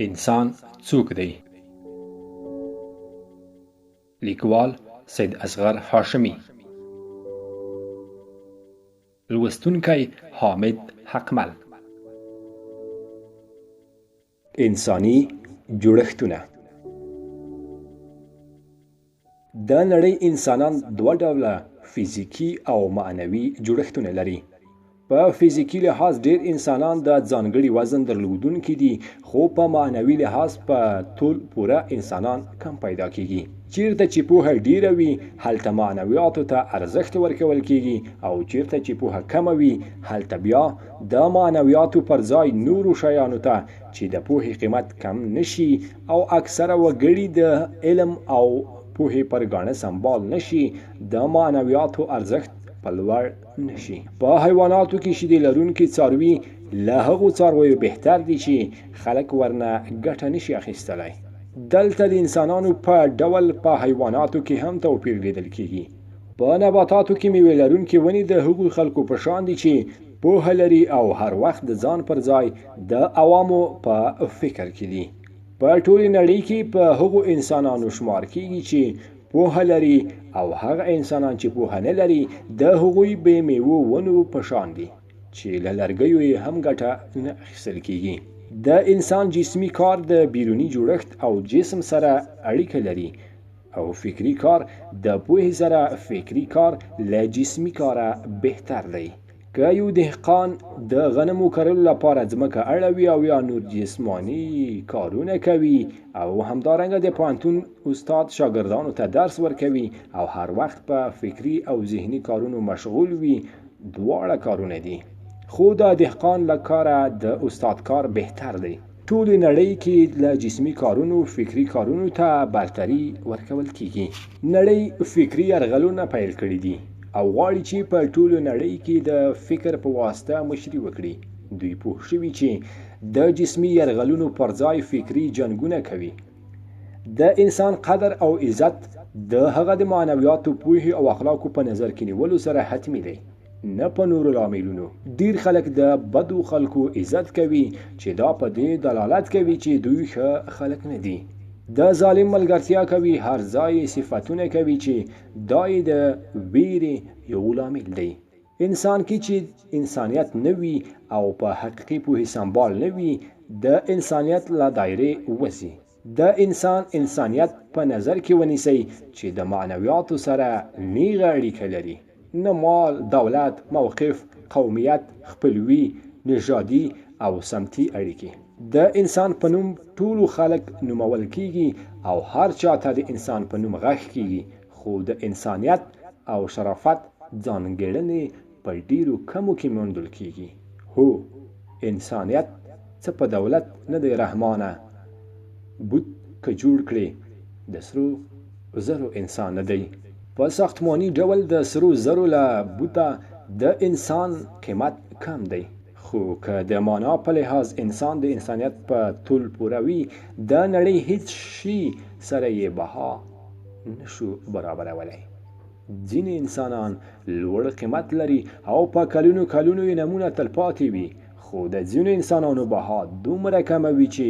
انسان څوک دی؟ لیکوال سید اصغر هاشمی، لوستونکی حامد حقمل. انساني جوړښتونه. د نړۍ انسانان دوه ډوله فزیکي او معنوي جوړښتونه لري. په فزیکي لحاظ ډیر انسانان د ځانګړي وزن درلودونکي دي، خو په معنوي لحاظ په ټول پوره انسانان کم پیدا کیږي. چیرته چې پوهه ډیره وي هلته معنویاتو ته ارزښت ورکول کیږي، او چیرته چې پوهه کمه وي هلته بیا د معنویاتو پر ځای نورو شیانو ته چې د پوهې قیمت کم نشي، او اکثره وګړي د علم او پوهې پر ګاڼه سمبال نشي، د معنویاتو ارزښت په لوړ نشي. په حیواناتو کې شیدې لرونکي څاروي له هغو څارویو بهتر دي چې خلک ورنه ګټه نشي اخیستلی. دلته د انسانانو په ډول په حیواناتو کې هم توپیر لیدل کیږي. په نباتاتو کې میوې لرونکي ونې د هغو خلکو په شان دي چې پوهه لري او هر وخت د ځان پر ځای د عوامو په فکر کې دي. په ټولې نړۍ کې په هغو انسانانو شمار کیږي چې پوهه لري، او هغه انسانان چې پوهه نه لري د هغوی بې میوو ونو په شان دي چې له لرګیو یې هم ګټه نه اخیستل کیږي. د انسان جسمی کار د بیرونی جوړښت او جسم سره اړیکه لري، او فکری کار د پوهې سره فکری کار له جسمی کاره بهتر دی. که یو دهقان د غنمو کرلو لپاره ځمکه اړوي او یا نور جسمانی کارونه کوي، او همدارنګه د پوهنتون استاد شاګردانو ته درس ورکوي او هر وخت په فکری او ذهنی کارونو مشغول وي، دواړه کارونه دي، خو د دهقان له کاره د استاد کار بهتر دی. ټول نړۍ کې له جسمی کارونو فکری کارونو ته برتری ورکول کیږي. نړۍ فکری یرغلونه پیل کړي دي او غواړي چې په ټولو نړۍ کې د فکر په واسطه مشري وکړي. دوی پوه شوي چې د جسمی یرغلونو پر ځای فکری جنګونه کوي. د انسان قدر او عزت د هغه د معنویاتو، پوهې او اخلاقو په نظر کې نیولو سره حتمی دی، نه په نورو لاملونو. ډیر خلک د بدو خلکو عزت کوي چې دا په دې دلالت کوي چې دوی ښه خلک نه دي. د ظالم ملګرتیا کوي، هر ځای صفتونه کوي چې دا یې د ویرې یو لامل دی. انسان کې چې انسانیت نه وي او په حقیقي پوهې سمبال نه وي، د انسانیت له دایرې وځي. د انسان انسانیت په نظر کې ونیسئ چې د معنویاتو سره نیغه اړیکه لري، نه مال، دولت، موقف، قومیت، خپلوي، نژادي او سمتي اړیکې. د انسان په نوم ټولو خلک نومول کیږي او هر چاته د انسان په نوم غږ کیږي، خو د انسانیت او شرافت ځانګړنې په ډیرو کمو کې موندل کیږي. هو، انسانیت څه په دولت نه دی رحمانه، بوت که جوړ کړي د سرو زرو انسان نه دی. په ساختماني ډول د سرو زرو له بوته د انسان قیمت کم دی، خو که د معنا په لحاظ انسان د انسانیت په طول پوره وي، د نړۍ هیڅ شي سره یې بها نشو برابرولی. ځینې انسانان لوړ قیمت لري او په کلونو کلونو یې نمونه تلپاتې وي، خو د ځینو انسانانو بها دومره کمه وي چې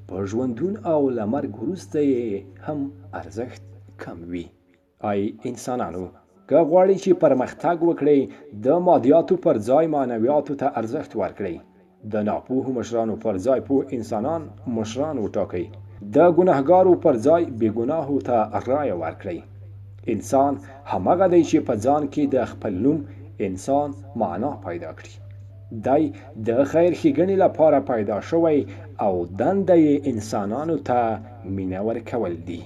په ژوندون او له مرګ وروسته یې هم ارزښت کم وي. ای انسانانو، که غواړئ چې پرمختګ وکړئ، د مادیاتو پر ځای معنویاتو ته ارزښت ورکړئ. د ناپوهو مشرانو پر ځای پوه انسانان مشران وټاکئ. د ګناهګارو پر ځای بې ګناهو ته رایه ورکړئ. انسان همغه دی چې په ځان کې د خپل نوم انسان معنا پیدا کړي. دی د خیر ښېګڼې لپاره پیدا شوی او دنده یې انسانانو ته مینه ورکول دي.